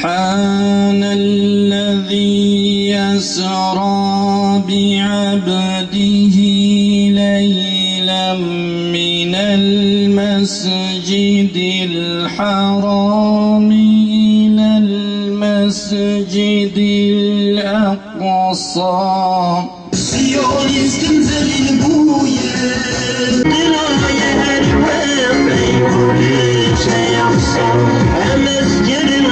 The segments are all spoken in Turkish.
سبحان الذي يسرى بعبده ليلا من المسجد الحرام إلى المسجد الأقصى. Siyonistim zelil bu yer, diraya her ve şey yapsa, mescidin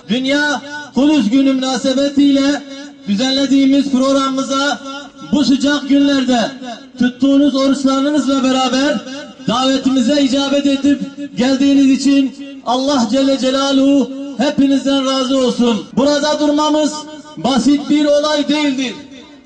Dünya Kudüs Günü münasebetiyle düzenlediğimiz programımıza bu sıcak günlerde tuttuğunuz oruçlarınızla beraber davetimize icabet edip geldiğiniz için Allah Celle Celaluhu hepinizden razı olsun. Burada durmamız basit bir olay değildir.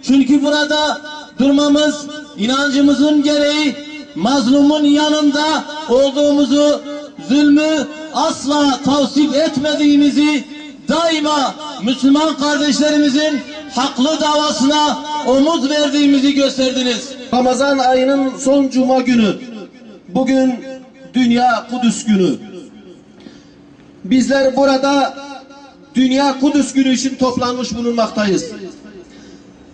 Çünkü burada durmamız inancımızın gereği mazlumun yanında olduğumuzu, zulmü asla tavsif etmediğimizi, daima Müslüman kardeşlerimizin haklı davasına omuz verdiğimizi gösterdiniz. Ramazan ayının son cuma günü, bugün Dünya Kudüs Günü. Bizler burada Dünya Kudüs Günü için toplanmış bulunmaktayız.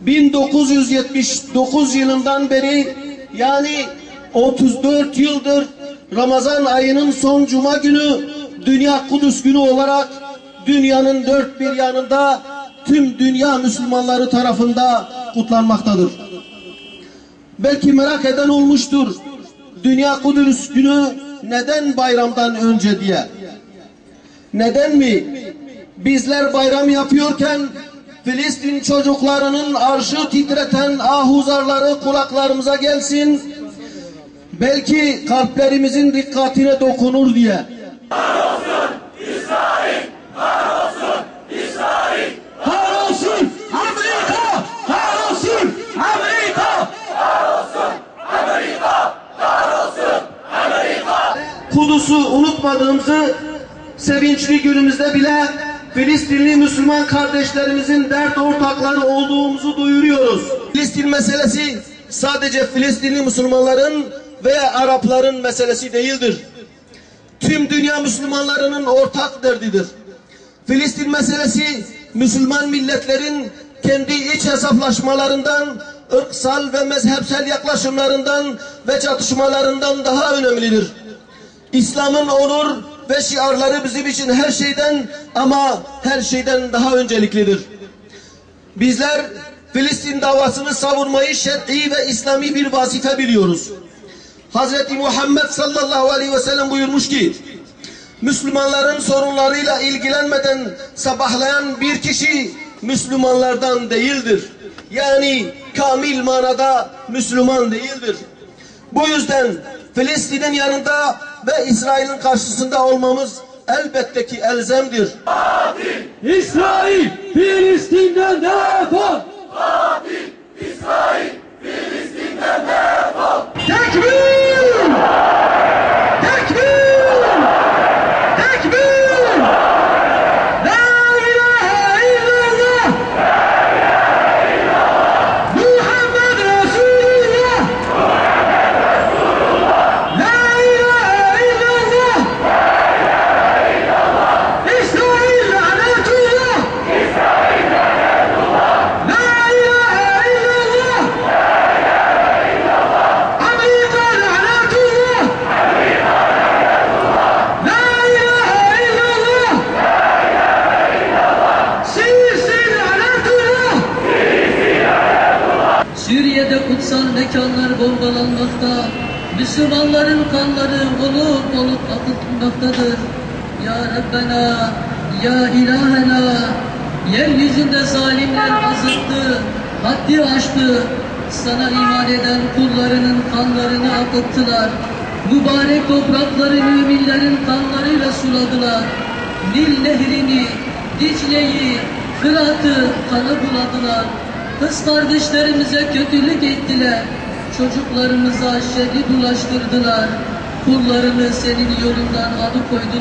1979 yılından beri, yani 34 yıldır Ramazan ayının son cuma günü Dünya Kudüs Günü olarak dünyanın dört bir yanında tüm dünya Müslümanları tarafından kutlanmaktadır. Belki merak eden olmuştur, Dünya Kudüs Günü neden bayramdan önce diye. Neden mi? Bizler bayram yapıyorken Filistin çocuklarının arşı titreten ahuzarları kulaklarımıza gelsin, belki kalplerimizin dikkatine dokunur diye. Kahrolsun İsrail! Kahrolsun İsrail! Kahrolsun Amerika! Kahrolsun Amerika! Kahrolsun Amerika! Kahrolsun Amerika! Kudüs'ü unutmadığımızı sevinçli günümüzde bile Filistinli Müslüman kardeşlerimizin dert ortakları olduğumuzu duyuruyoruz. Filistin meselesi sadece Filistinli Müslümanların ve Arapların meselesi değildir. Tüm dünya Müslümanlarının ortak derdidir. Filistin meselesi Müslüman milletlerin kendi iç hesaplaşmalarından, ırksal ve mezhepsel yaklaşımlarından ve çatışmalarından daha önemlidir. İslam'ın onur ve şiarları bizim için her şeyden ama her şeyden daha önceliklidir. Bizler Filistin davasını savunmayı şer'i ve İslami bir vazife biliyoruz. Hazreti Muhammed sallallahu aleyhi ve sellem buyurmuş ki, Müslümanların sorunlarıyla ilgilenmeden sabahlayan bir kişi Müslümanlardan değildir. Yani kamil manada Müslüman değildir. Bu yüzden Filistin'in yanında ve İsrail'in karşısında olmamız elbette ki elzemdir. İsrail Filistin'den defol! Katil İsrail! Filistin'den defol! Tekbir! Tekbir! Tekbir! La ilahe illallah! La ilahe illallah! Muhammed Resulullah! Muhammed Resulullah! La ilahe illallah! La ilahe illallah! İsrail lanetullah! İsrail lanetullah! La ilahe illallah! La ilahe illallah! Amerika lanetullah! Amerika lanetullah! La ilahe illallah! La ilahe illallah! Sisi lanetullah! Sisi lanetullah! Suriye'de kutsal mekanlar bombalanmakta, Müslümanların kanları olup akıtılmaktadır. Ya Rabbena, Ya İlahena, yeryüzünde zalimler azıttı, haddi aştı, sana iman eden kullarının kanlarını akıttılar. Mübarek toprakları müminlerin kanlarıyla suladılar. Nil nehrini, Dicle'yi, Fırat'ı kana buladılar. Kız kardeşlerimize kötülük ettiler. Çocuklarımıza şerri bulaştırdılar. Kullarını senin yolundan alıkoydular.